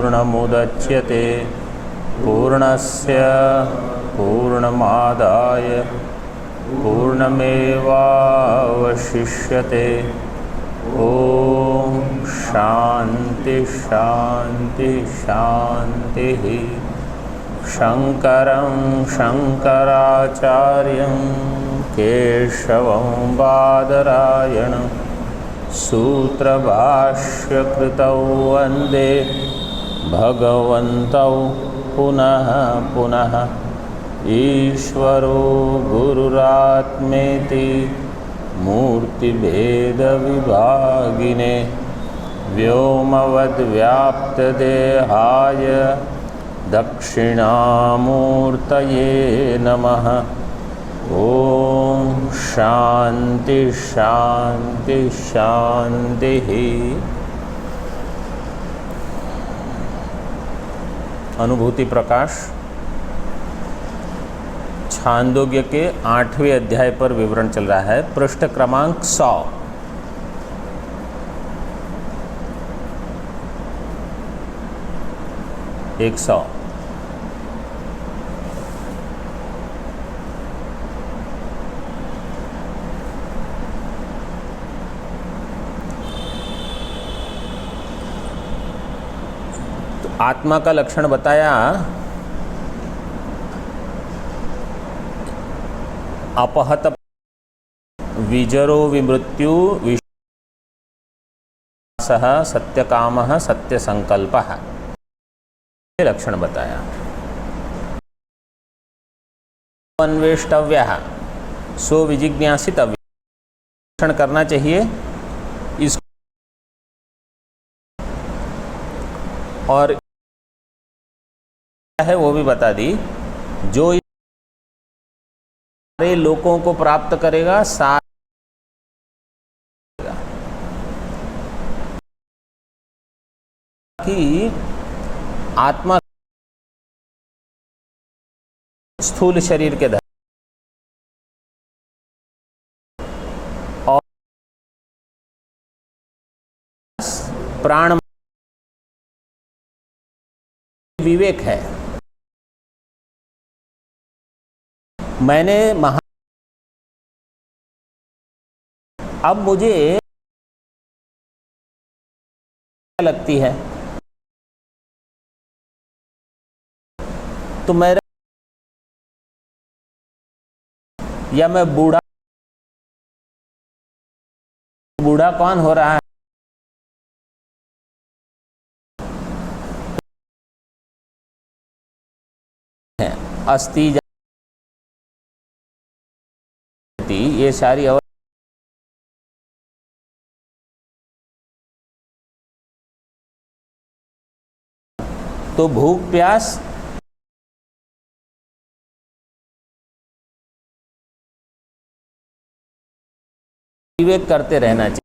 पूर्णमुदच्यते पूर्णस्य पूर्णमादाय पूर्णमेवावशिष्यते। ॐ शान्ति शान्ति शान्तिः। शङ्करं शङ्कराचार्यं केशवं बादरायणं सूत्रभाष्यकृतौ वन्दे भगवन्तौ पुनः पुनः। ईश्वरो गुरुरात्मेति मूर्तिभेदविभागिने व्योमवद्व्याप्तदेहाय दक्षिणामूर्तये नमः। ॐ शान्ति शान्ति शान्तिः। अनुभूति प्रकाश छांदोग्य के 8वें अध्याय पर विवरण चल रहा है। पृष्ठ क्रमांक 100। आत्मा का लक्षण बताया। अपहत विजरो विमृत्यु विश्वासः सत्यकामः सत्यसंकल्पः, लक्षण बताया। अन्वेष्टव्यः सो विजिज्ञासितव्यः, लक्षण करना चाहिए इस और है वो भी बता दी। जो सारे लोगों को प्राप्त करेगा कि आत्मा स्थूल शरीर के धर्म और प्राण विवेक है। मैंने अब मुझे लगती है तो मेरा या मैं बूढ़ा कौन हो रहा है? अस्थि ये सारी तो भूख प्यास विवेक करते रहना चाहिए।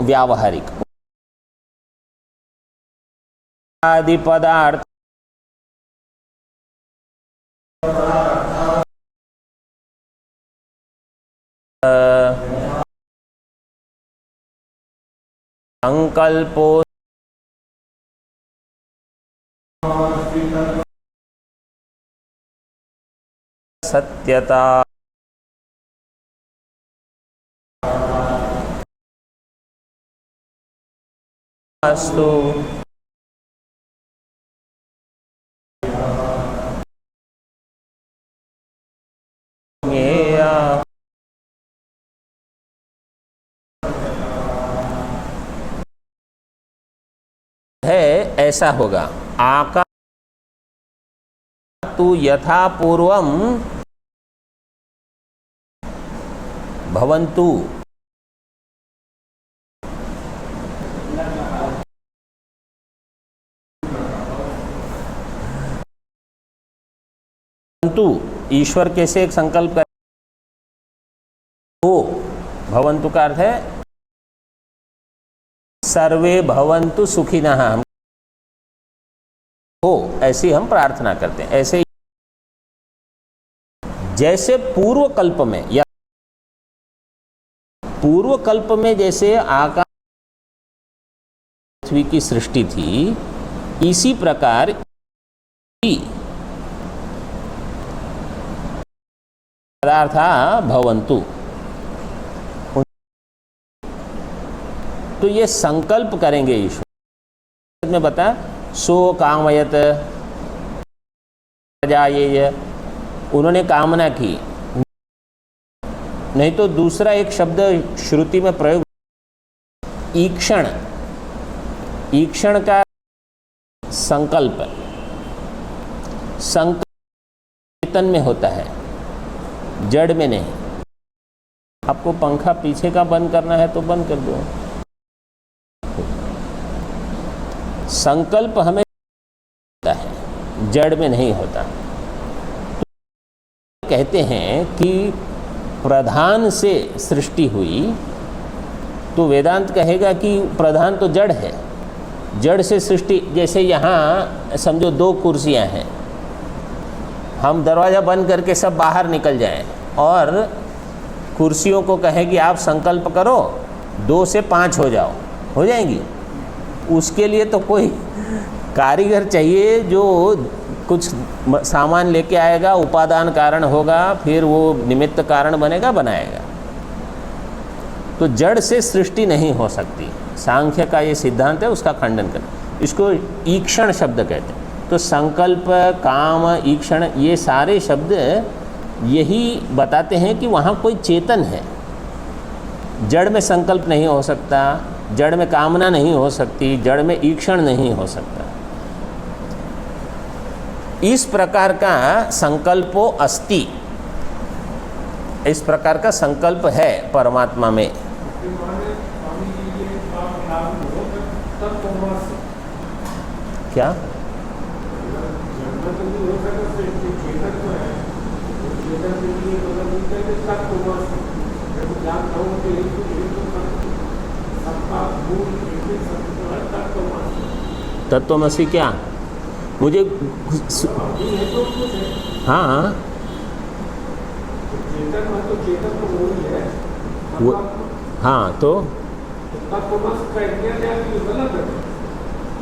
व्यावहारिक आदि पदार्थ संकल्पो सत्यता अस्तु है ऐसा होगा। आकाश तु यथा पूर्वम भवन्तु ईश्वर कैसे एक संकल्प कर हो। भवन्तु का अर्थ है सर्वे भवन्तु सुखिनः हो, ऐसी हम प्रार्थना करते हैं। ऐसे जैसे पूर्व कल्प में या पूर्व कल्प में जैसे आकाश पृथ्वी की सृष्टि थी, इसी प्रकार पदार्था भवन्तु। तो ये संकल्प करेंगे ईश्वर में बता सो कामयत जाये, उन्होंने कामना की। नहीं तो दूसरा एक शब्द श्रुति में प्रयोग ईक्षण, ईक्षण का संकल्प, संकल्प चेतन में होता है, जड़ में नहीं। आपको पंखा पीछे का बंद करना है तो बंद कर दो। संकल्प हमें होता है, जड़ में नहीं होता। तो कहते हैं कि प्रधान से सृष्टि हुई, तो वेदांत कहेगा कि प्रधान तो जड़ है, जड़ से सृष्टि। जैसे यहाँ समझो दो कुर्सियाँ हैं, हम दरवाज़ा बंद करके सब बाहर निकल जाएं और कुर्सियों को कहें कि आप संकल्प करो 2 से 5 हो जाओ, हो जाएंगी? उसके लिए तो कोई कारीगर चाहिए जो कुछ सामान लेके आएगा, उपादान कारण होगा, फिर वो निमित्त कारण बनेगा, बनाएगा। तो जड़ से सृष्टि नहीं हो सकती। सांख्य का ये सिद्धांत है, उसका खंडन कर, इसको ईक्षण शब्द कहते हैं। तो संकल्प, काम, ईक्षण, ये सारे शब्द यही बताते हैं कि वहाँ कोई चेतन है। जड़ में संकल्प नहीं हो सकता, जड़ में कामना नहीं हो सकती, जड़ में ईक्षण नहीं हो सकता। इस प्रकार का संकल्पो अस्ति, इस प्रकार का संकल्प है परमात्मा में। क्या? तत्वमसि क्या? मुझे हाँ वो, हाँ तो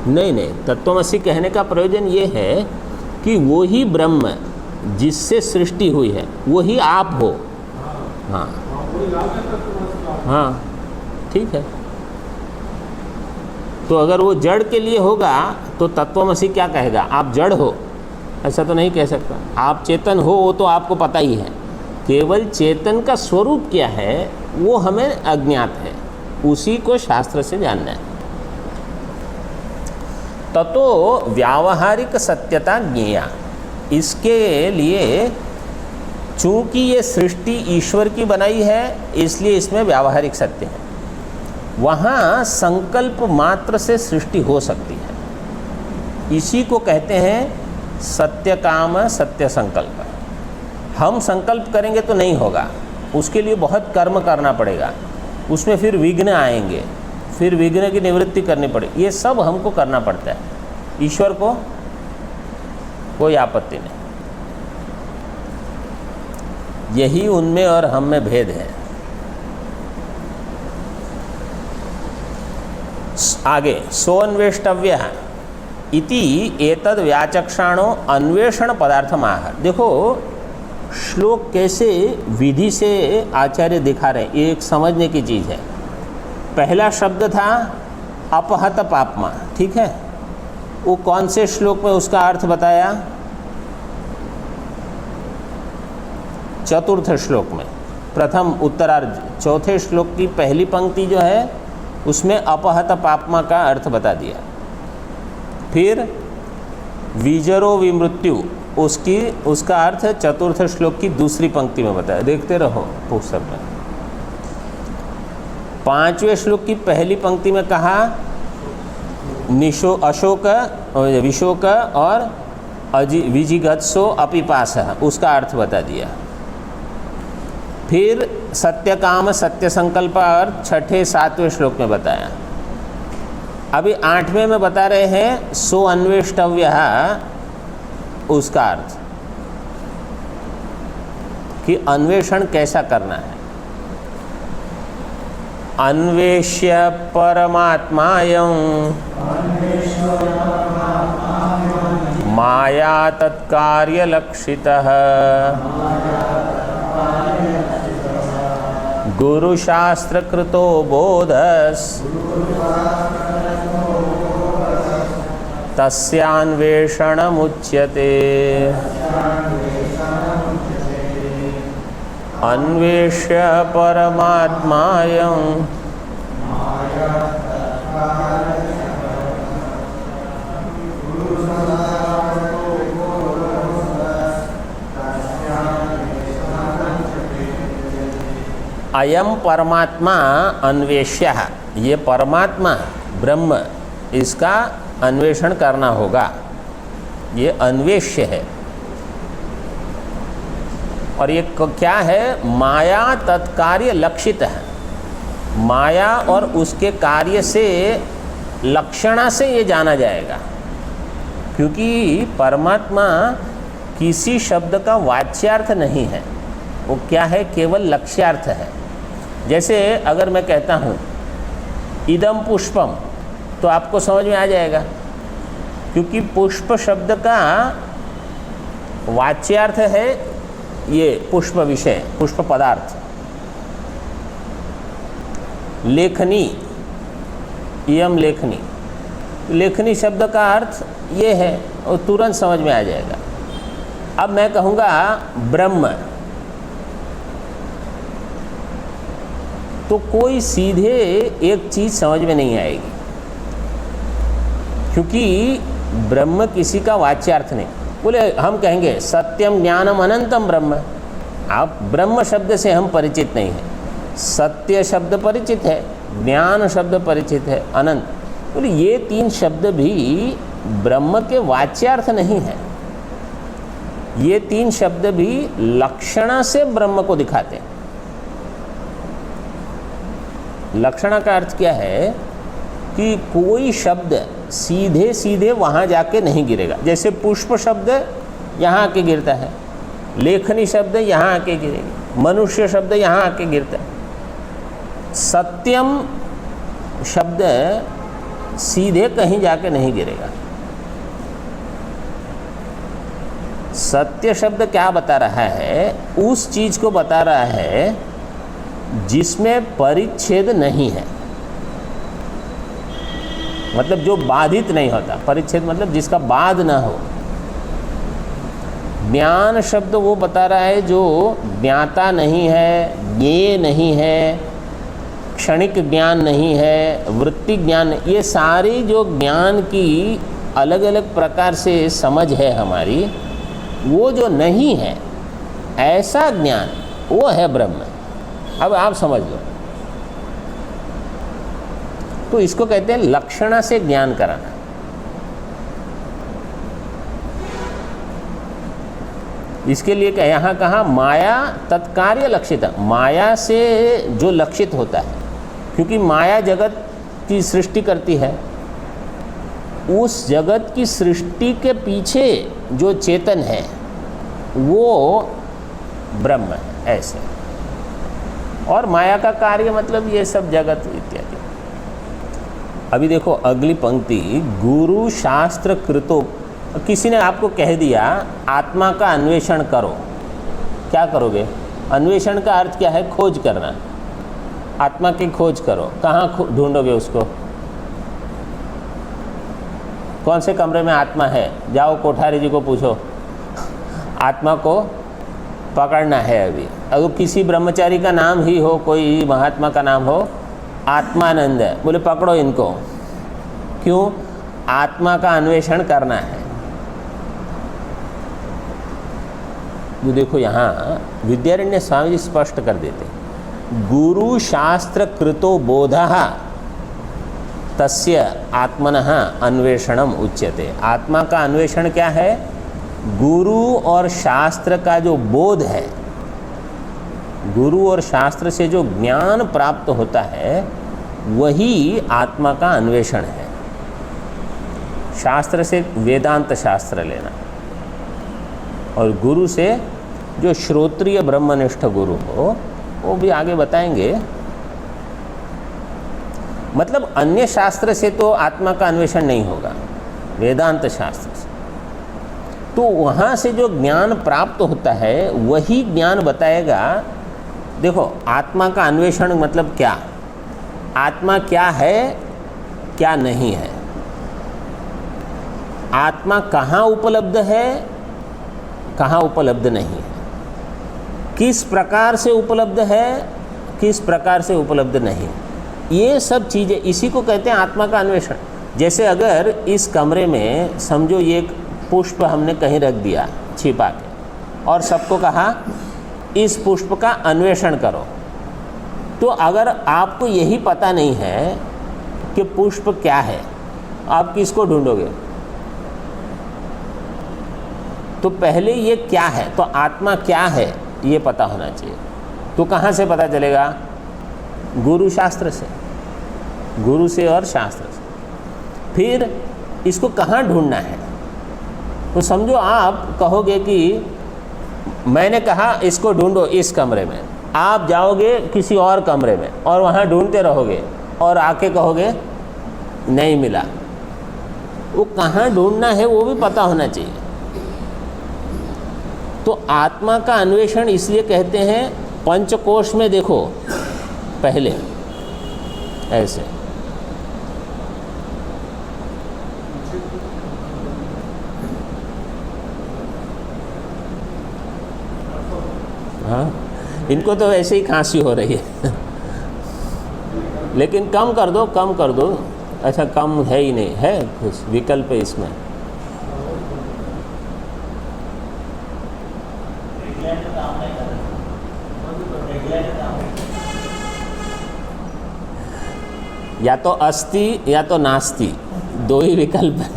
नहीं, तत्वमसि कहने का प्रयोजन ये है कि वो ही ब्रह्म जिससे सृष्टि हुई है वही आप हो। हाँ हाँ ठीक है। तो अगर वो जड़ के लिए होगा तो तत्वमसि क्या कहेगा? आप जड़ हो, ऐसा तो नहीं कह सकता। आप चेतन हो वो तो आपको पता ही है, केवल चेतन का स्वरूप क्या है वो हमें अज्ञात है, उसी को शास्त्र से जानना है। ततो व्यावहारिक सत्यता ज्ञेया, इसके लिए चूंकि ये सृष्टि ईश्वर की बनाई है इसलिए इसमें व्यावहारिक सत्य है। वहाँ संकल्प मात्र से सृष्टि हो सकती है, इसी को कहते हैं सत्य काम सत्य संकल्प। हम संकल्प करेंगे तो नहीं होगा, उसके लिए बहुत कर्म करना पड़ेगा, उसमें फिर विघ्न आएंगे। फिर विघ्न की निवृत्ति करनी पड़े, ये सब हमको करना पड़ता है। ईश्वर को कोई आपत्ति नहीं। यही उनमें और हम में भेद है। आगे सोन्वेष्टव्य इति एतद व्याचक्षाणो अन्वेषण पदार्थमाह। देखो श्लोक कैसे विधि से आचार्य दिखा रहे हैं, ये एक समझने की चीज़ है। पहला शब्द था अपहत पापमा, ठीक है, वो कौन से श्लोक में उसका अर्थ बताया? चतुर्थ श्लोक में, प्रथम उत्तरार्ध चौथे श्लोक की पहली पंक्ति जो है उसमें अपहत पापमा का अर्थ बता दिया। फिर विजरो विमृत्यु उसका अर्थ चतुर्थ श्लोक की दूसरी पंक्ति में बताया। देखते रहो पुस्तक में। पांचवें श्लोक की पहली पंक्ति में कहा अशोक विशोक और विजिगत्सो अपिपास, उसका अर्थ बता दिया। फिर सत्य काम सत्य संकल्प और छठे सातवें श्लोक में बताया। अभी आठवें में बता रहे हैं सो अन्वेष्टव्य, उसका अर्थ कि अन्वेषण कैसा करना है। अन्वेष्य परमात्मायं माया तत्कार्य लक्षितः गुरुशास्त्रकृतो बोधस् तस्यान्वेषणमुच्यते। अन्वेष्य परमात्मायं अयम परमात्मा अन्वेष्य, ये परमात्मा ब्रह्म, इसका अन्वेषण करना होगा, ये अन्वेष्य है। और ये क्या है? माया तत्कार्य लक्षित है। माया और उसके कार्य से, लक्षणा से ये जाना जाएगा, क्योंकि परमात्मा किसी शब्द का वाच्यार्थ नहीं है, वो क्या है? केवल लक्ष्यार्थ है। जैसे अगर मैं कहता हूँ इदम पुष्पम, तो आपको समझ में आ जाएगा, क्योंकि पुष्प शब्द का वाच्यार्थ है ये पुष्प विषय, पुष्प पदार्थ। लेखनी, इयम लेखनी, लेखनी शब्द का अर्थ ये है, और तुरंत समझ में आ जाएगा। अब मैं कहूँगा ब्रह्म, तो कोई सीधे एक चीज़ समझ में नहीं आएगी, क्योंकि ब्रह्म किसी का वाच्यार्थ नहीं। बोले हम कहेंगे सत्यम ज्ञानम अनंतम ब्रह्म, आप ब्रह्म शब्द से हम परिचित नहीं हैं। सत्य शब्द परिचित है, ज्ञान शब्द परिचित है, अनंत, बोले ये तीन शब्द भी ब्रह्म के वाच्यार्थ नहीं है। ये तीन शब्द भी लक्षणा से ब्रह्म को दिखाते हैं। लक्षणा का अर्थ क्या है? कि कोई शब्द सीधे सीधे वहाँ जाके नहीं गिरेगा। जैसे पुष्प शब्द यहाँ आके गिरता है, लेखनी शब्द यहाँ आके गिरेगी, मनुष्य शब्द यहाँ आके गिरता है। सत्यम शब्द सीधे कहीं जाके नहीं गिरेगा। सत्य शब्द क्या बता रहा है? उस चीज़ को बता रहा है जिसमें परिच्छेद नहीं है, मतलब जो बाधित नहीं होता। परिच्छेद मतलब जिसका बाध ना हो। ज्ञान शब्द वो बता रहा है जो ज्ञाता नहीं है, ज्ञेय नहीं है, क्षणिक ज्ञान नहीं है, वृत्ति ज्ञान, ये सारी जो ज्ञान की अलग अलग प्रकार से समझ है हमारी, वो जो नहीं है, ऐसा ज्ञान वो है ब्रह्म। अब आप समझ लो, तो इसको कहते हैं लक्षणा से ज्ञान कराना। इसके लिए क्या यहाँ कहा? माया तत्कार्य लक्षित, माया से जो लक्षित होता है, क्योंकि माया जगत की सृष्टि करती है, उस जगत की सृष्टि के पीछे जो चेतन है वो ब्रह्म है, ऐसे। और माया का कार्य मतलब ये सब जगत इत्यादि। अभी देखो अगली पंक्ति, गुरु शास्त्र कृतो। किसी ने आपको कह दिया आत्मा का अन्वेषण करो, क्या करोगे? अन्वेषण का अर्थ क्या है? खोज करना। आत्मा की खोज करो, कहाँ ढूंढोगे उसको? कौन से कमरे में आत्मा है? जाओ कोठारी जी को पूछो, आत्मा को पकड़ना है। अभी अगर किसी ब्रह्मचारी का नाम ही हो, कोई महात्मा का नाम हो आत्मानंद है, बोले पकड़ो इनको, क्यों? आत्मा का अन्वेषण करना है। तो देखो यहाँ विद्यारण्य स्वामी जी स्पष्ट कर देते, गुरु शास्त्र कृतो बोधः तस्य आत्मनः अन्वेषणम उच्यते। आत्मा का अन्वेषण क्या है? गुरु और शास्त्र का जो बोध है, गुरु और शास्त्र से जो ज्ञान प्राप्त होता है वही आत्मा का अन्वेषण है। शास्त्र से वेदांत शास्त्र लेना और गुरु से जो श्रोत्रिय ब्रह्मनिष्ठ गुरु हो, वो भी आगे बताएंगे। मतलब अन्य शास्त्र से तो आत्मा का अन्वेषण नहीं होगा, वेदांत शास्त्र से। तो वहाँ से जो ज्ञान प्राप्त होता है वही ज्ञान बताएगा। देखो आत्मा का अन्वेषण मतलब क्या? आत्मा क्या है, क्या नहीं है, आत्मा कहाँ उपलब्ध है, कहाँ उपलब्ध नहीं है, किस प्रकार से उपलब्ध है, किस प्रकार से उपलब्ध नहीं, ये सब चीज़ें, इसी को कहते हैं आत्मा का अन्वेषण। जैसे अगर इस कमरे में समझो ये एक पुष्प हमने कहीं रख दिया छिपा के और सबको कहा इस पुष्प का अन्वेषण करो, तो अगर आपको यही पता नहीं है कि पुष्प क्या है, आप किसको ढूंढोगे? तो पहले ये क्या है, तो आत्मा क्या है ये पता होना चाहिए। तो कहाँ से पता चलेगा? गुरु शास्त्र से, गुरु से और शास्त्र से। फिर इसको कहाँ ढूंढना है? तो समझो आप कहोगे कि मैंने कहा इसको ढूंढो इस कमरे में, आप जाओगे किसी और कमरे में और वहाँ ढूंढते रहोगे और आके कहोगे नहीं मिला। वो कहाँ ढूंढना है वो भी पता होना चाहिए। तो आत्मा का अन्वेषण इसलिए कहते हैं पंचकोश में देखो पहले ऐसे, हाँ इनको तो वैसे ही खांसी हो रही है लेकिन कम कर दो, कम कर दो। अच्छा कम है ही नहीं, है कुछ विकल्प है इसमें? या तो अस्ति या तो नास्ति, दो ही विकल्प है।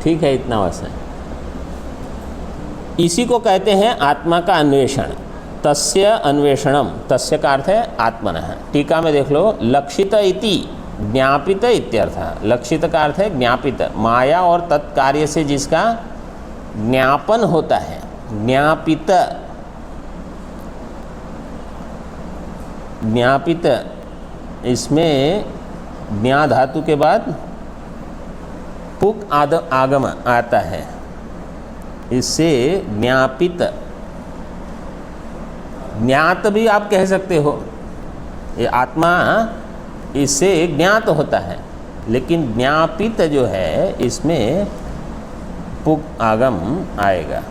ठीक है, इतना वैसा है। इसी को कहते हैं आत्मा का अन्वेषण। तस्य अन्वेषणम, तस्य का अर्थ है आत्मनः। टीका में देख लो, लक्षित इति ज्ञापित इत्यर्थ। लक्षित का अर्थ है ज्ञापित, माया और तत्कार्य से जिसका ज्ञापन होता है, ज्ञापित। ज्ञापित इसमें ज्ञा धातु के बाद पुक आगम आता है, इससे ज्ञापित। ज्ञात भी आप कह सकते हो, ये आत्मा इससे ज्ञात होता है, लेकिन ज्ञापित जो है इसमें पुक आगम आएगा।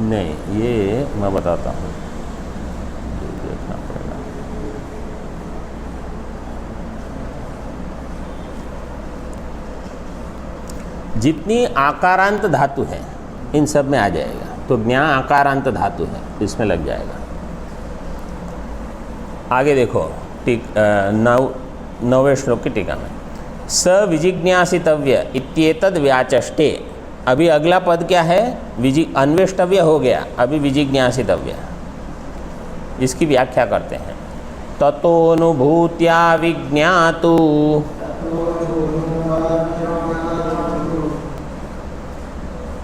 नहीं, ये मैं बताता हूँ, देखना पड़ेगा। जितनी आकारांत धातु है इन सब में आ जाएगा। तो ज्ञा आकारांत धातु है, इसमें लग जाएगा। आगे देखो, नौवें श्लोक की टीका में, स विजिज्ञासितव्य इत्येतद् व्याचष्टे अभी अगला पद क्या है? अन्वेष्टव्य हो गया, अभी विजिज्ञासितव्य। इसकी व्याख्या करते हैं। ततोनुभूत्या विज्ञातु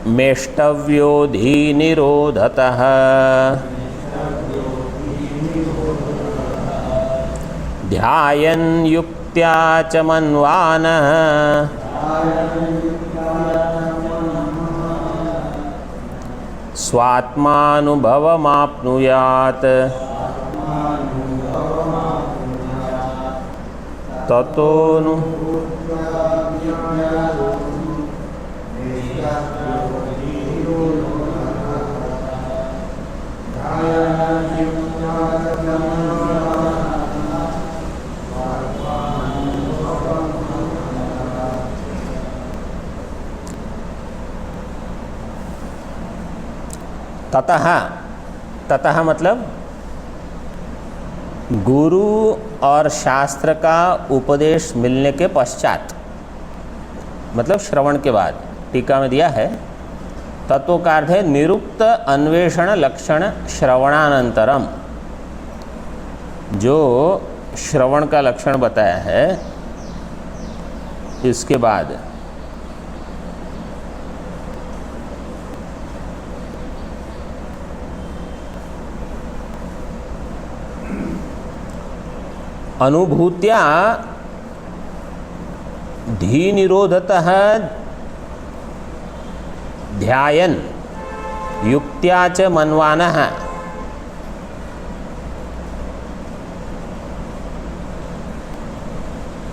मेष्टव्योधि निरोधतः ध्यायन् युक्त्या च मन्वानः स्वात्मानुभवमाप्नुयात् ततोनु ततः मतलब गुरु और शास्त्र का उपदेश मिलने के पश्चात, मतलब श्रवण के बाद। टीका में दिया है तत्व का अर्थ है निरुक्त अन्वेषण लक्षण श्रवणानंतरम। जो श्रवण का लक्षण बताया है इसके बाद अनुभूत्या धी निरोधतः ध्यायन् युक्त्या च मन्वानः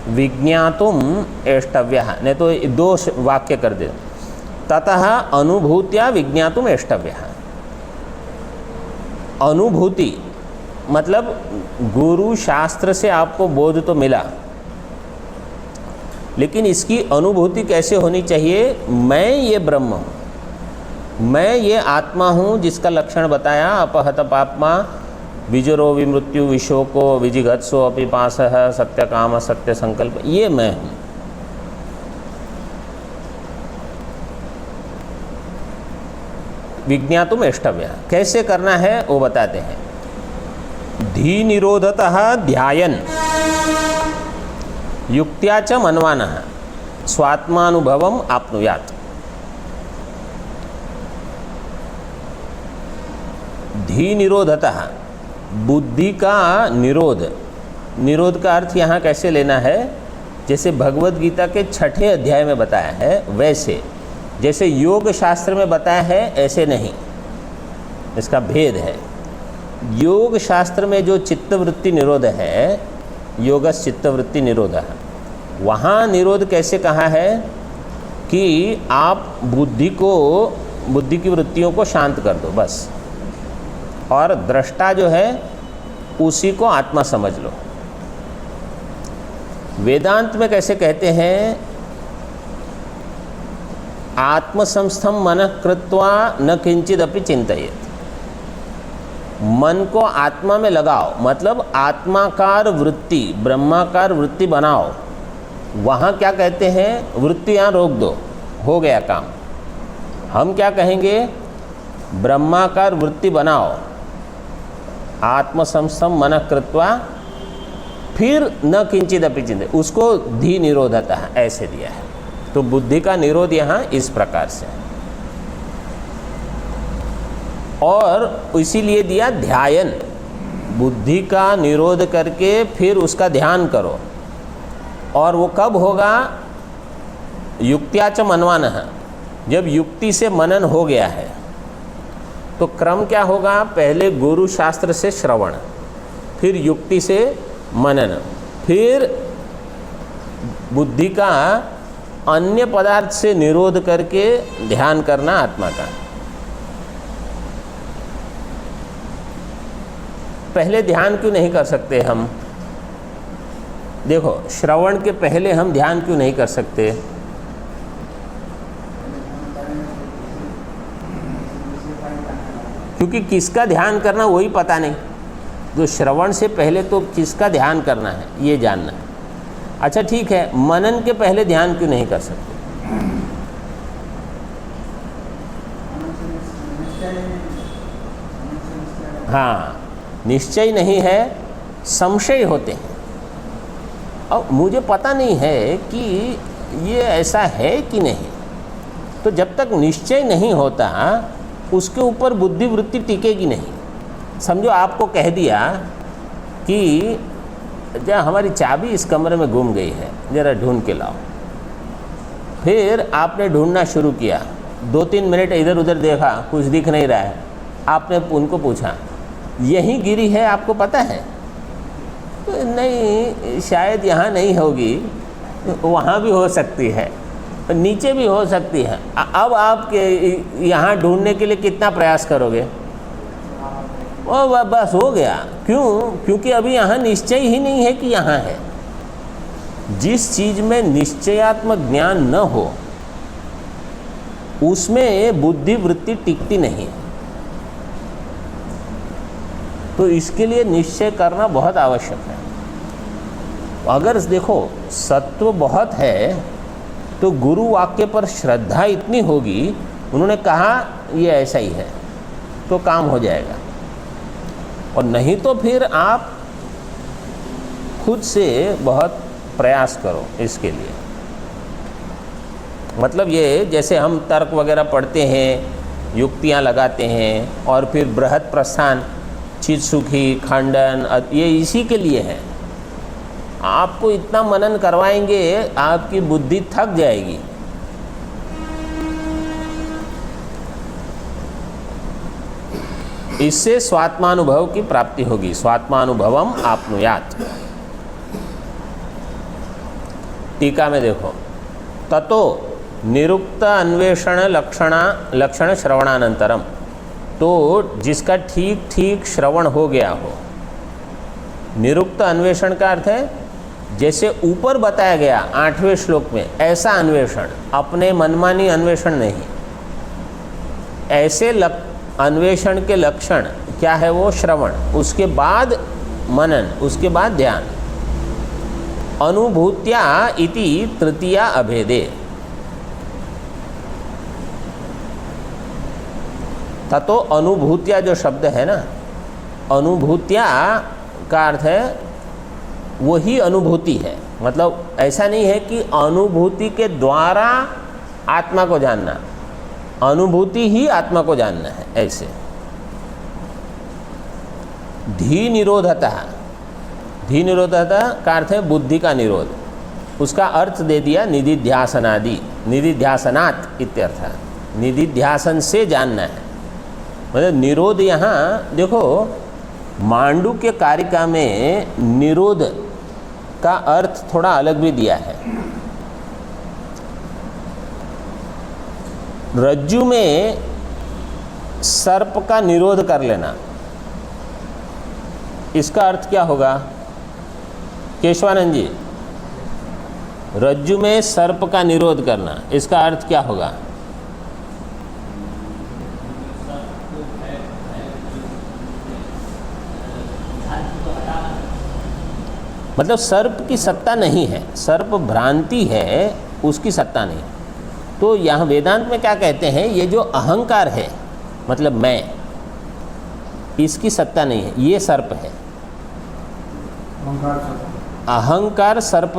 विज्ञातुम एष्टव्यः। नहीं तो दो वाक्य कर दे। ततः अनुभूत्या विज्ञातुम एष्टव्यः। अनुभूति मतलब गुरु शास्त्र से आपको बोध तो मिला, लेकिन इसकी अनुभूति कैसे होनी चाहिए? मैं ये ब्रह्म हूँ, मैं ये आत्मा हूँ जिसका लक्षण बताया अपहत पापमा विजरो विमृत्यु विशोको विजिगत्सो अपिपासः सत्य काम सत्य संकल्प, ये मैं हूँ। विज्ञातुम एष्टव्यः कैसे करना है वो बताते हैं। धी निरोधतः ध्यायन् युक्त्या च मन्वानः स्वात्मानुभवम आप्नुयात्। धी निरोधतः बुद्धि का निरोध। निरोध का अर्थ यहाँ कैसे लेना है? जैसे भगवद गीता के 6ठे अध्याय में बताया है वैसे, जैसे योग शास्त्र में बताया है ऐसे नहीं, इसका भेद है। योग शास्त्र में जो चित्तवृत्ति निरोध है, योगस चित्तवृत्ति निरोध, वहाँ निरोध कैसे कहा है कि आप बुद्धि की वृत्तियों को शांत कर दो बस, और दृष्टा जो है उसी को आत्मा समझ लो। वेदांत में कैसे कहते हैं? आत्मसंस्थम मनः कृत्वा न किंचिदपि चिंतयेत्। मन को आत्मा में लगाओ, मतलब आत्माकार वृत्ति, ब्रह्माकार वृत्ति बनाओ। वहाँ क्या कहते हैं? वृत्तियाँ रोक दो, हो गया काम। हम क्या कहेंगे? ब्रह्माकार वृत्ति बनाओ, आत्मसंस्थम मनः कृत्वा, फिर न किंचिदपि चिंतयेत्, उसको धी निरोधता है, ऐसे दिया है। तो बुद्धि का निरोध यहाँ इस प्रकार से है। और इसीलिए दिया ध्यायन, बुद्धि का निरोध करके फिर उसका ध्यान करो। और वो कब होगा? युक्त्या च मनवानः, जब युक्ति से मनन हो गया है। तो क्रम क्या होगा? पहले गुरु शास्त्र से श्रवण, फिर युक्ति से मनन, फिर बुद्धि का अन्य पदार्थ से निरोध करके ध्यान करना आत्मा का। पहले ध्यान क्यों नहीं कर सकते हम? देखो, श्रवण के पहले हम ध्यान क्यों नहीं कर सकते? क्योंकि किसका ध्यान करना वही पता नहीं। तो श्रवण से पहले तो किसका ध्यान करना है ये जानना है। अच्छा ठीक है, मनन के पहले ध्यान क्यों नहीं कर सकते? हाँ, निश्चय नहीं है, संशय होते हैं। अब मुझे पता नहीं है कि ये ऐसा है कि नहीं। तो जब तक निश्चय नहीं होता उसके ऊपर बुद्धि वृत्ति टिकेगी नहीं। समझो आपको कह दिया कि जब हमारी चाबी इस कमरे में गुम गई है, ज़रा ढूंढ के लाओ। फिर आपने ढूंढना शुरू किया, 2-3 मिनट इधर उधर देखा, कुछ दिख नहीं रहा है। आपने उनको पूछा यहीं गिरी है, आपको पता है? तो नहीं, शायद यहाँ नहीं होगी, वहाँ भी हो सकती है, नीचे भी हो सकती है। अब आप यहाँ ढूंढने के लिए कितना प्रयास करोगे? और बस हो गया। क्यों? क्योंकि अभी यहाँ निश्चय ही नहीं है कि यहाँ है। जिस चीज़ में निश्चयात्मक ज्ञान न हो उसमें बुद्धि वृत्ति टिकती नहीं। तो इसके लिए निश्चय करना बहुत आवश्यक है। अगर देखो सत्व बहुत है तो गुरु वाक्य पर श्रद्धा इतनी होगी, उन्होंने कहा ये ऐसा ही है, तो काम हो जाएगा। और नहीं तो फिर आप खुद से बहुत प्रयास करो इसके लिए। मतलब ये जैसे हम तर्क वगैरह पढ़ते हैं, युक्तियाँ लगाते हैं, और फिर बृहत प्रस्थान, चित्सुखी, खंडन, ये इसी के लिए है। आपको इतना मनन करवाएंगे, आपकी बुद्धि थक जाएगी। इससे स्वात्मानुभव की प्राप्ति होगी। स्वात्मानुभवम आपनुयात। टीका में देखो, ततो निरुक्त अन्वेषण लक्षण श्रवणानंतरम। तो जिसका ठीक ठीक श्रवण हो गया हो। निरुक्त अन्वेषण का अर्थ है जैसे ऊपर बताया गया 8वें श्लोक में, ऐसा अन्वेषण, अपने मनमानी अन्वेषण नहीं। ऐसे अन्वेषण के लक्षण क्या है? वो श्रवण, उसके बाद मनन, उसके बाद ध्यान। अनुभूत्या इति तृतीया अभेदे। ततो अनुभूत्या जो शब्द है ना, अनुभूत्या का अर्थ है वही अनुभूति है। मतलब ऐसा नहीं है कि अनुभूति के द्वारा आत्मा को जानना, अनुभूति ही आत्मा को जानना है। ऐसे धी निरोधता, धी निरोधता का अर्थ है बुद्धि का निरोध। उसका अर्थ दे दिया निधिध्यासनादि, निधिध्यासनात् इत्यर्थ, निधिध्यासन से जानना है। मतलब निरोध यहाँ देखो, मांडुक्य कारिका में निरोध का अर्थ थोड़ा अलग भी दिया है। रज्जु में सर्प का निरोध कर लेना, इसका अर्थ क्या होगा केशवानंद जी? रज्जु में सर्प का निरोध करना, इसका अर्थ क्या होगा? मतलब सर्प की सत्ता नहीं है, सर्प भ्रांति है, उसकी सत्ता नहीं। तो यहाँ वेदांत में क्या कहते हैं? ये जो अहंकार है, मतलब मैं, इसकी सत्ता नहीं है, ये सर्प है। अहंकार सर्प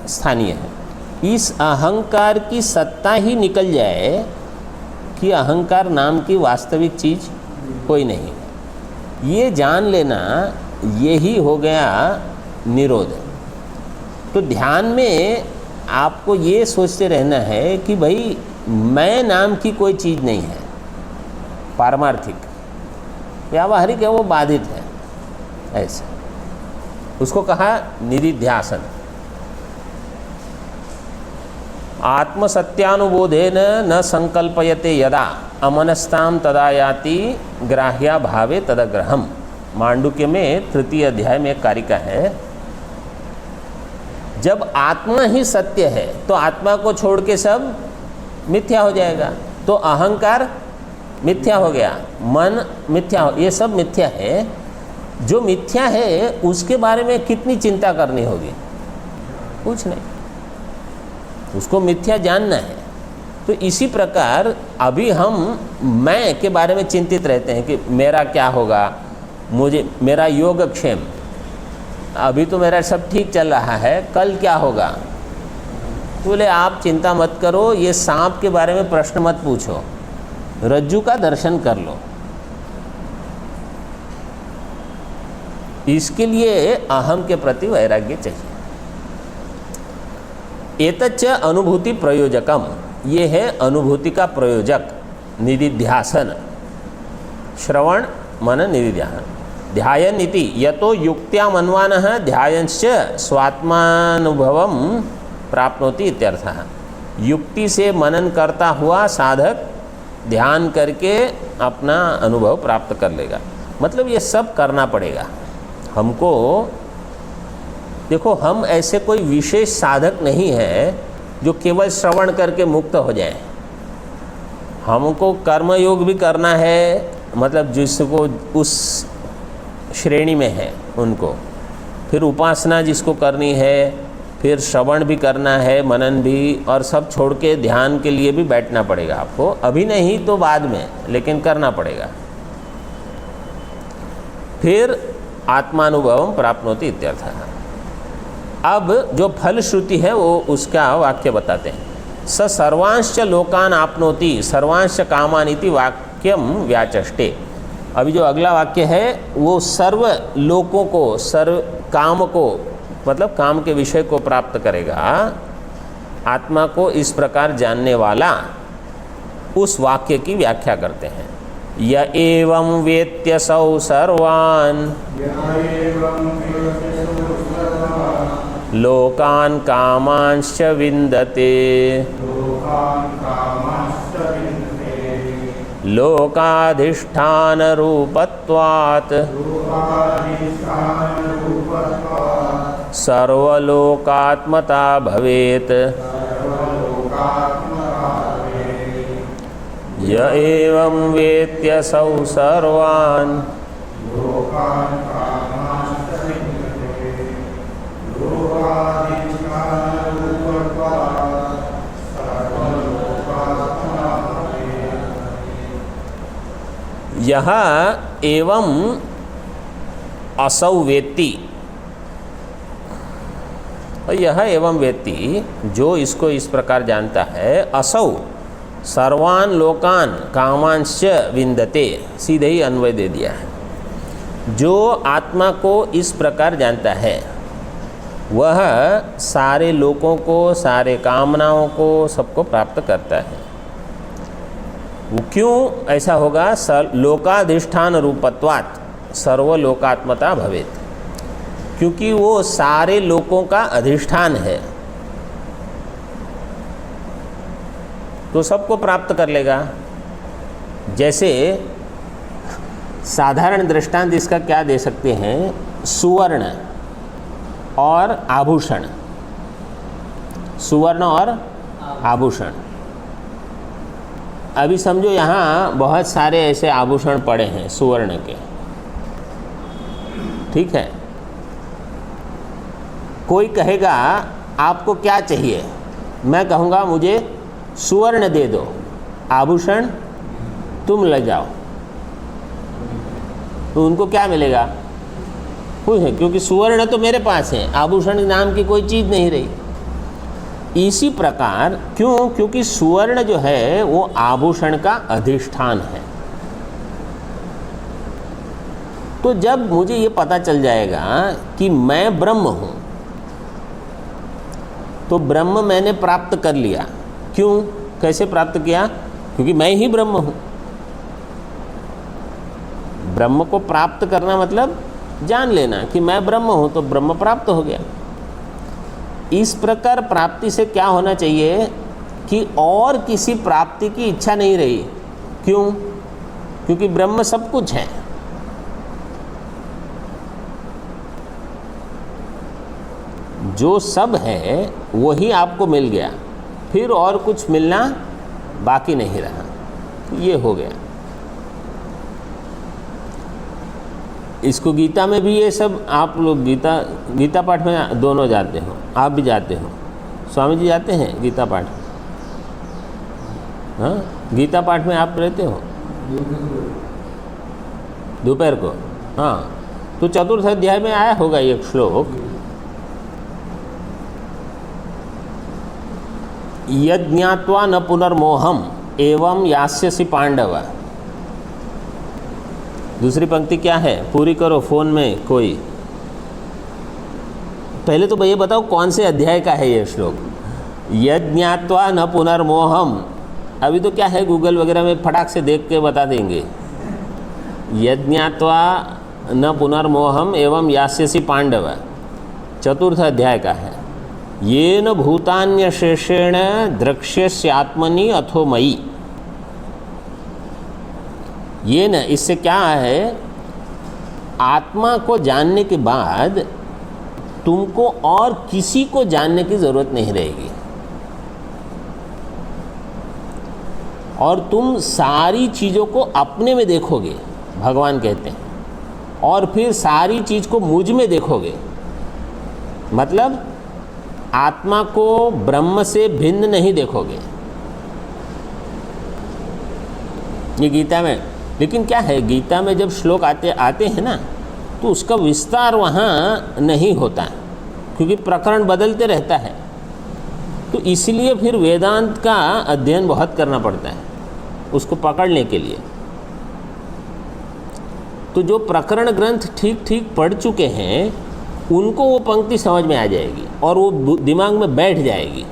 स्थानीय है। इस अहंकार की सत्ता ही निकल जाए कि अहंकार नाम की वास्तविक चीज़ कोई नहीं है, ये जान लेना, यही हो गया निरोध। तो ध्यान में आपको ये सोचते रहना है कि भाई मैं नाम की कोई चीज़ नहीं है, पारमार्थिक। व्यावहारिक है वो बाधित है, ऐसे उसको कहा निधिध्यासन। आत्मसत्यानुबोधेन न संकल्पयते यदा अमनस्ताम तदा याति ग्राह्या भावे तदग्रहम। मांडुक्य में 3 अध्याय में एक कारिका है, जब आत्मा ही सत्य है तो आत्मा को छोड़ के सब मिथ्या हो जाएगा। तो अहंकार मिथ्या हो गया, मन मिथ्या हो, ये सब मिथ्या है। जो मिथ्या है उसके बारे में कितनी चिंता करनी होगी? कुछ नहीं, उसको मिथ्या जानना है। तो इसी प्रकार अभी हम मैं के बारे में चिंतित रहते हैं कि मेरा क्या होगा, मुझे मेरा योगक्षेम, अभी तो मेरा सब ठीक चल रहा है, कल क्या होगा। तो बोले आप चिंता मत करो, ये सांप के बारे में प्रश्न मत पूछो, रज्जू का दर्शन कर लो। इसके लिए अहम के प्रति वैराग्य चाहिए। एतच्च अनुभूति प्रयोजकम, ये है अनुभूति का प्रयोजक। निदिध्यासन, श्रवण मनन निदिध्यासन। ध्यायन इति यतो युक्त्या मन्वानः ध्यायंश्च स्वात्मानुभवम प्राप्नोति इत्यर्थः। युक्ति से मनन करता हुआ साधक ध्यान करके अपना अनुभव प्राप्त कर लेगा। मतलब ये सब करना पड़ेगा हमको। देखो, हम ऐसे कोई विशेष साधक नहीं है जो केवल श्रवण करके मुक्त हो जाए। हमको कर्मयोग भी करना है, मतलब जिसको उस श्रेणी में है उनको, फिर उपासना जिसको करनी है, फिर श्रवण भी करना है, मनन भी, और सब छोड़ के ध्यान के लिए भी बैठना पड़ेगा आपको। अभी नहीं तो बाद में, लेकिन करना पड़ेगा। फिर आत्मानुभवम प्राप्नोति इत्यर्थः। अब जो फलश्रुति है वो उसका वाक्य बताते हैं। स सर्वांश्च लोकान आपनोति सर्वांश्च कामानिति वाक्यम व्याचष्टे। अभी जो अगला वाक्य है वो सर्व लोकों को, सर्व काम को, मतलब काम के विषय को प्राप्त करेगा। आत्मा को इस प्रकार जानने वाला, उस वाक्य की व्याख्या करते हैं। य एवं वेत्त्यसौ सर्वान् लोकान् कामांश्च विन्दते लोकाधिष्ठानरूपत्वात् सर्वलोकात्मता भवेत्। य एवं वेत्त्यसौ सर्वान् यह एवं असौ वेत्ति, यह एवं वेत्ति जो इसको इस प्रकार जानता है। असौ सर्वान लोकान कामांश्च विन्दते, सीधे ही अन्वय दे दिया है। जो आत्मा को इस प्रकार जानता है वह सारे लोकों को, सारे कामनाओं को, सबको प्राप्त करता है। वो क्यों ऐसा होगा? लोकाधिष्ठान रूपत्वात् सर्वलोकात्मता भवेत्, क्योंकि वो सारे लोकों का अधिष्ठान है, तो सबको प्राप्त कर लेगा। जैसे साधारण दृष्टांत इसका क्या दे सकते हैं? सुवर्ण और आभूषण, सुवर्ण और आभूषण। अभी समझो यहाँ बहुत सारे ऐसे आभूषण पड़े हैं सुवर्ण के, ठीक है। कोई कहेगा आपको क्या चाहिए? मैं कहूँगा मुझे सुवर्ण दे दो, आभूषण तुम ले जाओ, तो उनको क्या मिलेगा? कुछ है, क्योंकि सुवर्ण तो मेरे पास है, आभूषण नाम की कोई चीज़ नहीं रही। इसी प्रकार क्यों? क्योंकि सुवर्ण जो है वो आभूषण का अधिष्ठान है। तो जब मुझे ये पता चल जाएगा कि मैं ब्रह्म हूँ, तो ब्रह्म मैंने प्राप्त कर लिया। क्यों? कैसे प्राप्त किया? क्योंकि मैं ही ब्रह्म हूँ। ब्रह्म को प्राप्त करना मतलब जान लेना कि मैं ब्रह्म हूँ, तो ब्रह्म प्राप्त हो गया। इस प्रकार प्राप्ति से क्या होना चाहिए कि और किसी प्राप्ति की इच्छा नहीं रही। क्यों? क्योंकि ब्रह्म सब कुछ है। जो सब है वही आपको मिल गया, फिर और कुछ मिलना बाकी नहीं रहा। ये हो गया। इसको गीता में भी ये सब, आप लोग गीता पाठ में दोनों जाते हो, आप भी जाते हो, स्वामी जी जाते हैं गीता पाठ। हाँ, गीता पाठ में आप रहते हो दोपहर को? हाँ, तो चतुर्थ अध्याय में आया होगा एक श्लोक, यज्ञात्वा न पुनर्मोहम एवं यास्यसि पांडव। दूसरी पंक्ति क्या है? पूरी करो फ़ोन में कोई। पहले तो ये बताओ कौन से अध्याय का है ये श्लोक? यज्ञात्वा न पुनर्मोहम। अभी तो क्या है, गूगल वगैरह में फटाक से देख के बता देंगे। यज्ञात्वा न पुनर्मोहम एवं यास्यसि पांडव, चतुर्थ अध्याय का है। येन भूतान्यशेषेण द्रक्ष्यस्यात्मनि अथो मयि। ये न, इससे क्या है, आत्मा को जानने के बाद तुमको और किसी को जानने की ज़रूरत नहीं रहेगी और तुम सारी चीज़ों को अपने में देखोगे, भगवान कहते हैं, और फिर सारी चीज़ को मुझ में देखोगे। मतलब आत्मा को ब्रह्म से भिन्न नहीं देखोगे, ये गीता में। लेकिन क्या है, गीता में जब श्लोक आते हैं ना, तो उसका विस्तार वहाँ नहीं होता है, क्योंकि प्रकरण बदलते रहता है। तो इसलिए फिर वेदांत का अध्ययन बहुत करना पड़ता है उसको पकड़ने के लिए। तो जो प्रकरण ग्रंथ ठीक ठीक पढ़ चुके हैं उनको वो पंक्ति समझ में आ जाएगी और वो दिमाग में बैठ जाएगी।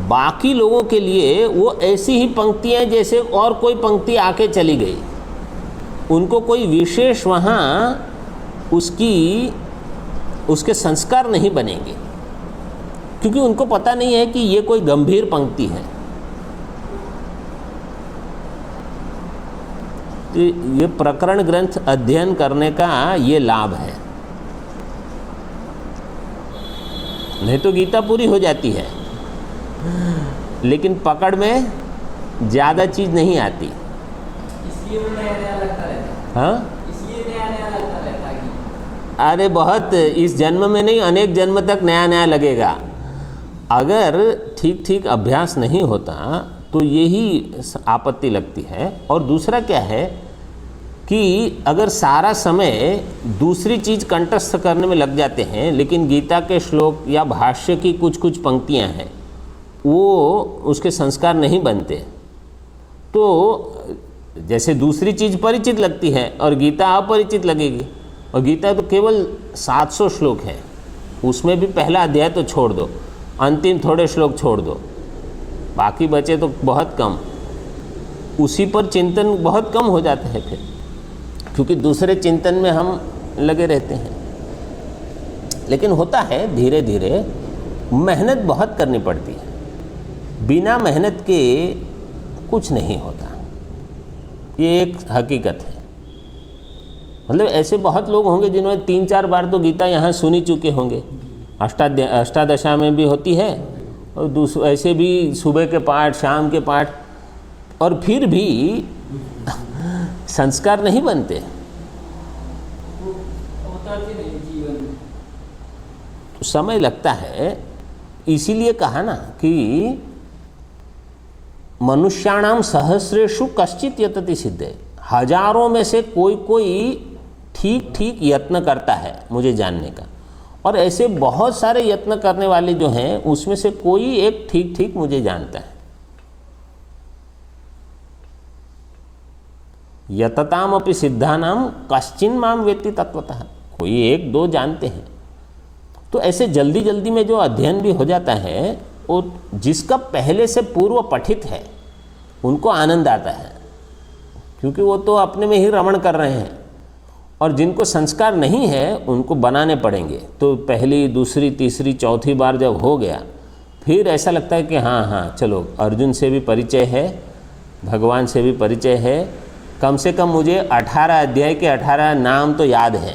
बाकी लोगों के लिए वो ऐसी ही पंक्तियाँ जैसे और कोई पंक्ति आके चली गई, उनको कोई विशेष वहाँ उसके संस्कार नहीं बनेंगे, क्योंकि उनको पता नहीं है कि ये कोई गंभीर पंक्ति है। तो ये प्रकरण ग्रंथ अध्ययन करने का ये लाभ है, नहीं तो गीता पूरी हो जाती है लेकिन पकड़ में ज़्यादा चीज़ नहीं आती। इसलिए वो नया लगता रहता है। हाँ, इसलिए नया लगता रहता है। अरे बहुत, इस जन्म में नहीं, अनेक जन्म तक नया नया लगेगा। अगर ठीक ठीक अभ्यास नहीं होता तो यही आपत्ति लगती है। और दूसरा क्या है कि अगर सारा समय दूसरी चीज़ कंठस्थ करने में लग जाते हैं, लेकिन गीता के श्लोक या भाष्य की कुछ कुछ पंक्तियां हैं वो उसके संस्कार नहीं बनते, तो जैसे दूसरी चीज़ परिचित लगती है और गीता अपरिचित लगेगी। और गीता तो केवल 700 श्लोक है, उसमें भी पहला अध्याय तो छोड़ दो, अंतिम थोड़े श्लोक छोड़ दो, बाकी बचे तो बहुत कम। उसी पर चिंतन बहुत कम हो जाता है फिर, क्योंकि दूसरे चिंतन में हम लगे रहते हैं। लेकिन होता है धीरे धीरे, मेहनत बहुत करनी पड़ती है, बिना मेहनत के कुछ नहीं होता, ये एक हकीकत है। मतलब ऐसे बहुत लोग होंगे जिन्होंने 3-4 बार तो गीता यहाँ सुनी चुके होंगे, अष्टादशा में भी होती है और ऐसे भी सुबह के पाठ, शाम के पाठ, और फिर भी संस्कार नहीं बनते। तो समय लगता है, इसीलिए कहा ना कि मनुष्याणाम सहस्रेषु कश्चित यतति सिद्धे, हजारों में से कोई कोई ठीक ठीक यत्न करता है मुझे जानने का, और ऐसे बहुत सारे यत्न करने वाले जो हैं उसमें से कोई एक ठीक ठीक मुझे जानता है। यतताम अपि सिद्धानाम कश्चिन माम वेत्ति तत्वतः, कोई 1-2 जानते हैं। तो ऐसे जल्दी जल्दी में जो अध्ययन भी हो जाता है, वो जिसका पहले से पूर्व पठित है उनको आनंद आता है, क्योंकि वो तो अपने में ही रमण कर रहे हैं। और जिनको संस्कार नहीं है उनको बनाने पड़ेंगे। तो पहली, दूसरी, तीसरी, चौथी बार जब हो गया, फिर ऐसा लगता है कि हाँ हाँ चलो, अर्जुन से भी परिचय है, भगवान से भी परिचय है, कम से कम मुझे 18 अध्याय के 18 नाम तो याद है।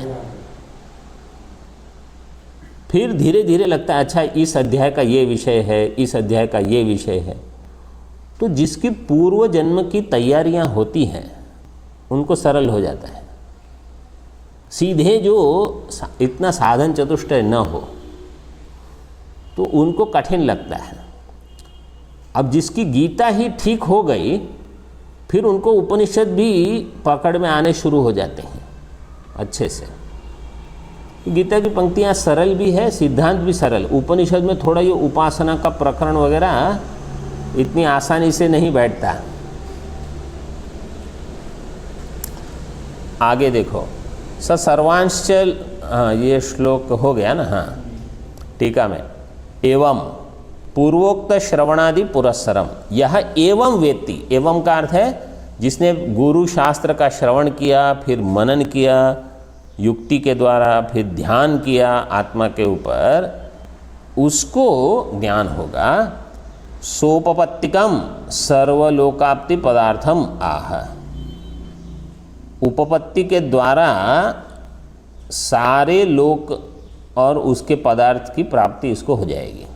फिर धीरे धीरे लगता है अच्छा इस अध्याय का ये विषय है, इस अध्याय का ये विषय है। तो जिसकी पूर्व जन्म की तैयारियां होती हैं उनको सरल हो जाता है। सीधे जो इतना साधन चतुष्टय न हो तो उनको कठिन लगता है। अब जिसकी गीता ही ठीक हो गई, फिर उनको उपनिषद भी पकड़ में आने शुरू हो जाते हैं अच्छे से। गीता की पंक्तियाँ सरल भी है, सिद्धांत भी सरल। उपनिषद में थोड़ा ये उपासना का प्रकरण वगैरह इतनी आसानी से नहीं बैठता। आगे देखो, स सर्वांश्च, हाँ ये श्लोक हो गया ना, हाँ टीका में, एवं पूर्वोक्त श्रवणादि पुरस्सरम, यह एवं वेत्ति, एवं का अर्थ है जिसने गुरु शास्त्र का श्रवण किया, फिर मनन किया युक्ति के द्वारा, फिर ध्यान किया आत्मा के ऊपर, उसको ज्ञान होगा। सोपपत्तिकम सर्वलोकाप्ति पदार्थम आह, उपपत्ति के द्वारा सारे लोक और उसके पदार्थ की प्राप्ति इसको हो जाएगी।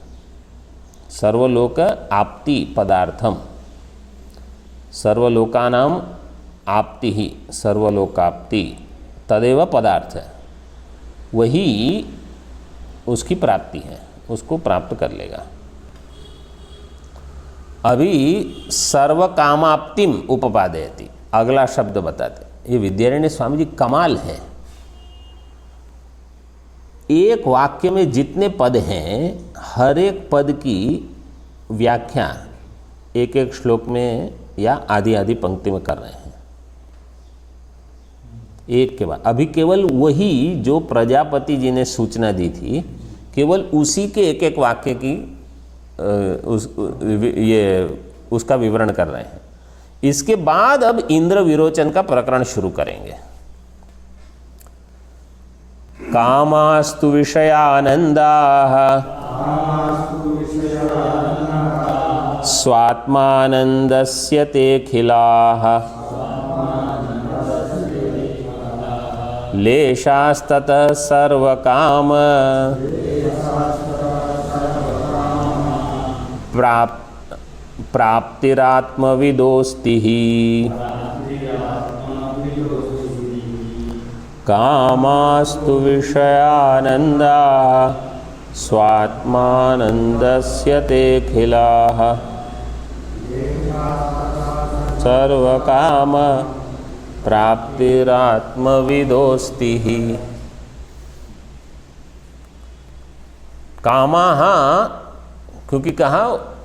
सर्वलोक आप्ति पदार्थम, सर्वलोकानाम आप्ति ही, सर्वलोकाप्ति तदेव पदार्थ है, वही उसकी प्राप्ति है, उसको प्राप्त कर लेगा। अभी सर्व कामाप्तिम उपपादयति, अगला शब्द बताते। ये विद्यारण्य स्वामी जी कमाल है। एक वाक्य में जितने पद हैं, हर एक पद की व्याख्या एक एक श्लोक में या आधी आधी पंक्ति में कर रहे हैं एक के बाद। अभी केवल वही जो प्रजापति जी ने सूचना दी थी, केवल उसी के एक एक वाक्य की उसका विवरण कर रहे हैं। इसके बाद अब इंद्र विरोचन का प्रकरण शुरू करेंगे। कामास्तु विषयानन्दाः स्वात्मानन्दस्य तेऽखिलाः लेशास्ततः सर्वकाम प्राप्तिरात्मविदोस्ति कामास्तु विषयानन्दा स्वात्मानन्दस्य तेऽखिलाः सर्वकाम प्राप्तिरात्मविदोस्ति। कामाः, क्योंकि कहा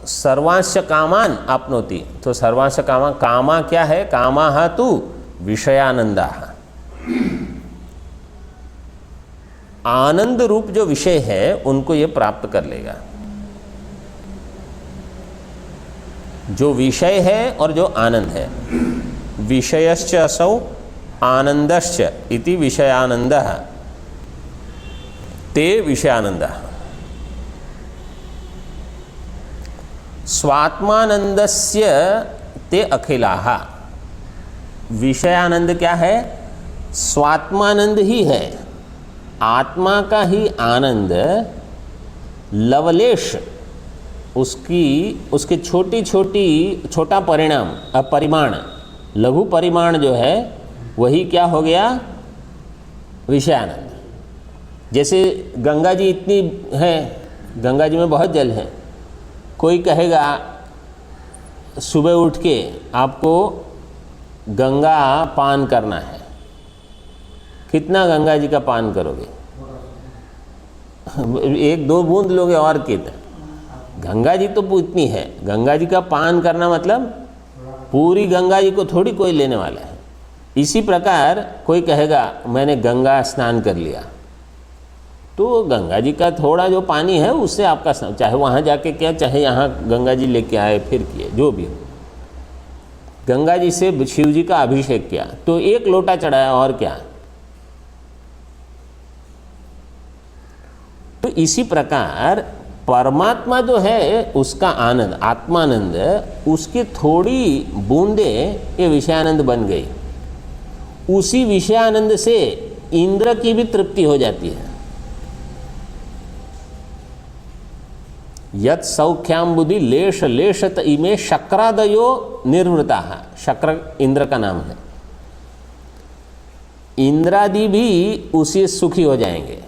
सर्वांश कामान आपनोति, तो सर्वांश कामा, कामा क्या है? कामाः तु विषयानन्दाः, आनंद रूप जो विषय है उनको ये प्राप्त कर लेगा। जो विषय है और जो आनंद है, विषयश्च असौ आनंदश्च इति विषयानंदः ते विषयानंदः। स्वात्मानंदस्य ते अखिलाः, विषयानंद क्या है? स्वात्मानंद ही है, आत्मा का ही आनंद, लवलेश उसके छोटा परिणाम, परिमाण, लघु परिमाण जो है वही क्या हो गया? विषयानंद। जैसे गंगा जी इतनी है, गंगा जी में बहुत जल है, कोई कहेगा सुबह उठ के आपको गंगा पान करना है, कितना गंगा जी का पान करोगे? एक दो बूंद लोगे और कितना? गंगा जी तो इतनी है, गंगा जी का पान करना मतलब पूरी गंगा जी को थोड़ी कोई लेने वाला है। इसी प्रकार कोई कहेगा मैंने गंगा स्नान कर लिया, तो गंगा जी का थोड़ा जो पानी है उससे आपका स्नान, चाहे वहाँ जाके क्या, चाहे यहाँ गंगा जी लेके आए फिर किए, जो भी हो, गंगा जी से शिव जी का अभिषेक किया तो एक लोटा चढ़ाया, और क्या। तो इसी प्रकार परमात्मा जो है उसका आनंद, आत्मानंद, उसकी थोड़ी बूंदे ये विषयानंद बन गई। उसी विषयानंद से इंद्र की भी तृप्ति हो जाती है। यत् सौख्याम्बुधि लेश लेशत इमे शक्रादयो निर्वृता, शक्र इंद्र का नाम है। इंद्रादि भी उसी सुखी हो जाएंगे।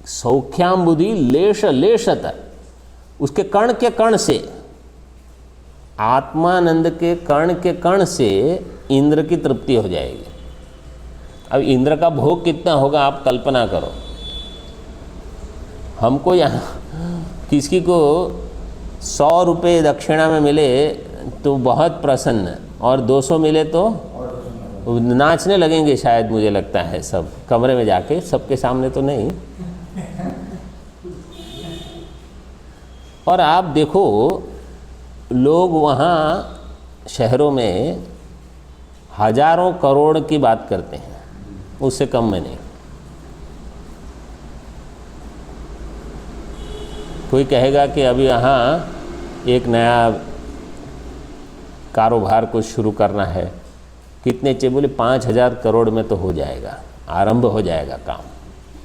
सौख्याम्बुधि लेश लेशत, उसके कण के कण से आत्मानंद के कण से इंद्र की तृप्ति हो जाएगी। अब इंद्र का भोग कितना होगा आप कल्पना करो। हमको यहाँ किसी को 100 रुपये दक्षिणा में मिले तो बहुत प्रसन्न, और 200 मिले तो नाचने लगेंगे शायद, मुझे लगता है सब कमरे में जाके, सबके सामने तो नहीं। और आप देखो लोग वहाँ शहरों में हजारों करोड़ की बात करते हैं, उससे कम में नहीं। कोई कहेगा कि अभी यहाँ एक नया कारोबार को शुरू करना है, कितने चाहिए? बोले 5,000 करोड़ में तो हो जाएगा, आरंभ हो जाएगा काम।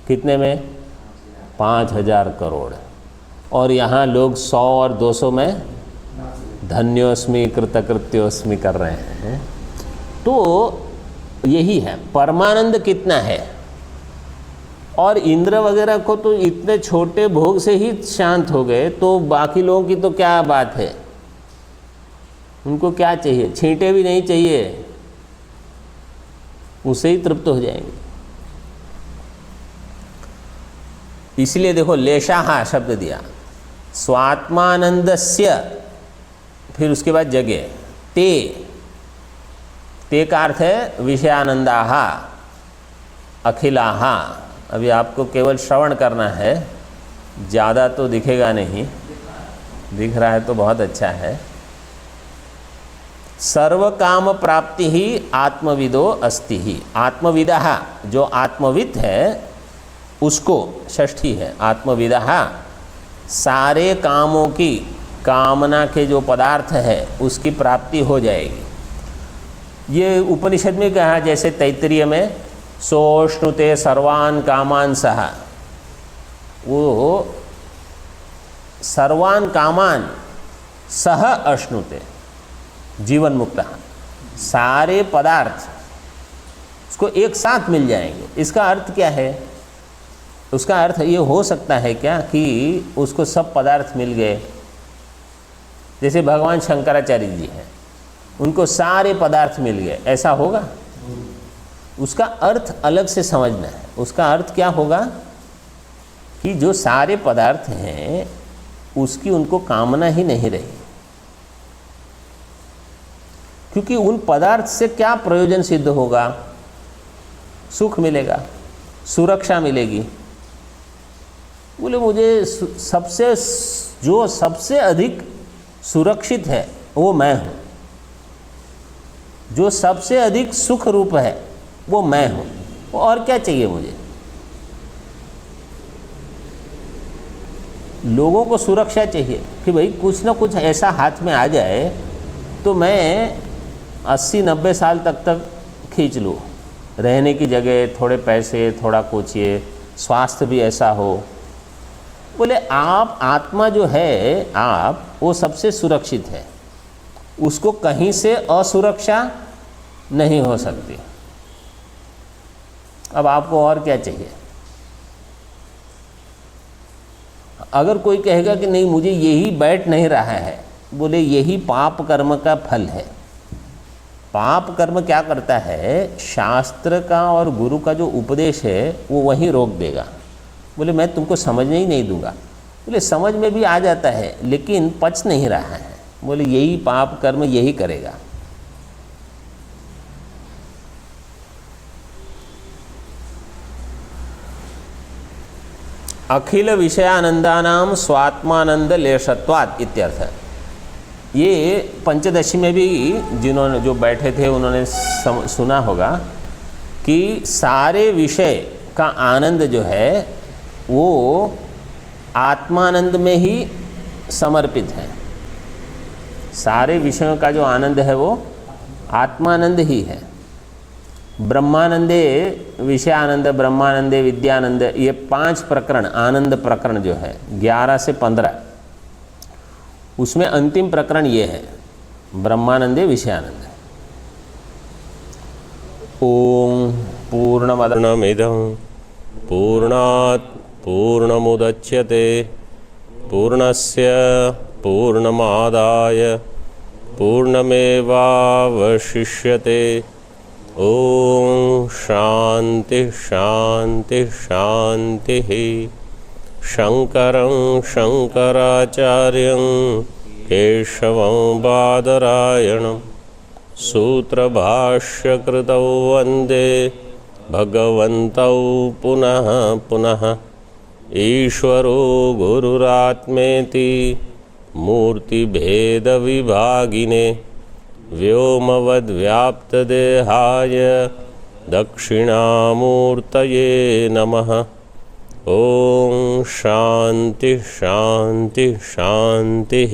कितने में? 5,000 करोड़। और यहाँ लोग 100 और 200 में धन्योस्मि कृतकृत्योस्मि कर रहे हैं। तो यही है, परमानंद कितना है। और इंद्र वगैरह को तो इतने छोटे भोग से ही शांत हो गए, तो बाकी लोगों की तो क्या बात है। उनको क्या चाहिए? छींटे भी नहीं चाहिए, उससे ही तृप्त हो जाएंगे। इसलिए देखो लेशाहा शब्द दिया, स्वात्मानंदस्य, फिर उसके बाद जगह ते का अर्थ है विषयानंदाहा अखिलाहा। अभी आपको केवल श्रवण करना है, ज़्यादा तो दिखेगा नहीं, दिख रहा है तो बहुत अच्छा है। सर्व काम प्राप्ति ही आत्मविदो अस्ति ही। आत्मविदः, जो आत्मविद है उसको, षष्ठी है आत्मविदः, सारे कामों की, कामना के जो पदार्थ है उसकी प्राप्ति हो जाएगी। ये उपनिषद में कहा, जैसे तैत्तिरीय में सोष्णुते सर्वान कामान सह, वो सर्वान कामान सह अश्नुते, जीवन मुक्त, सारे पदार्थ उसको एक साथ मिल जाएंगे। इसका अर्थ क्या है? उसका अर्थ ये हो सकता है क्या कि उसको सब पदार्थ मिल गए, जैसे भगवान शंकराचार्य जी हैं, उनको सारे पदार्थ मिल गए, ऐसा होगा? उसका अर्थ अलग से समझना है। उसका अर्थ क्या होगा कि जो सारे पदार्थ हैं उसकी उनको कामना ही नहीं रही, क्योंकि उन पदार्थ से क्या प्रयोजन सिद्ध होगा? सुख मिलेगा, सुरक्षा मिलेगी। बोले मुझे सबसे अधिक सुरक्षित है वो मैं हूँ, जो सबसे अधिक सुख रूप है वो मैं हूँ, और क्या चाहिए मुझे? लोगों को सुरक्षा चाहिए कि भाई कुछ ना कुछ ऐसा हाथ में आ जाए तो मैं 80-90 साल तक खींच लूँ, रहने की जगह, थोड़े पैसे, थोड़ा कुछ, ये स्वास्थ्य भी ऐसा हो। बोले आप आत्मा जो है आप, वो सबसे सुरक्षित है, उसको कहीं से असुरक्षा नहीं हो सकती। अब आपको और क्या चाहिए? अगर कोई कहेगा कि नहीं मुझे यही बैठ नहीं रहा है, बोले यही पाप कर्म का फल है। पाप कर्म क्या करता है? शास्त्र का और गुरु का जो उपदेश है वो वहीं रोक देगा। बोले मैं तुमको समझने ही नहीं दूंगा। बोले समझ में भी आ जाता है लेकिन पच नहीं रहा है। बोले यही पाप कर्म यही करेगा। अखिल विषयानंदानाम स्वात्मानंद लेशत्वात् इत्यर्थ। ये पंचदशी में भी जिन्होंने जो बैठे थे उन्होंने सुना होगा कि सारे विषय का आनंद जो है वो आत्मानंद में ही समर्पित है। सारे विषयों का जो आनंद है वो आत्मानंद ही है। ब्रह्मानंदे विषयानंद, ब्रह्मानंदे विद्यानंद, ये 5 प्रकरण, आनंद प्रकरण जो है 11 से 15, उसमें अंतिम प्रकरण ये है ब्रह्मानंदे विषयानंद। ओम पूर्णमदमिदं पूर्णात् पूर्णमुदच्यते पूर्णस्य पूर्णमादाय पूर्णमेवावशिष्यते। ओम शांति शांति शांति। शंकरं शंकराचार्यं केशवं बादरायणं सूत्रभाष्यकृतौ वन्दे भगवन्तौ पुनः पुनः। ईश्वरो गुरुरात्मेति मूर्तिभेदविभागिने व्योमवद्व्याप्तदेहाय दक्षिणामूर्तये नमः। ओम शांति शांति शांति।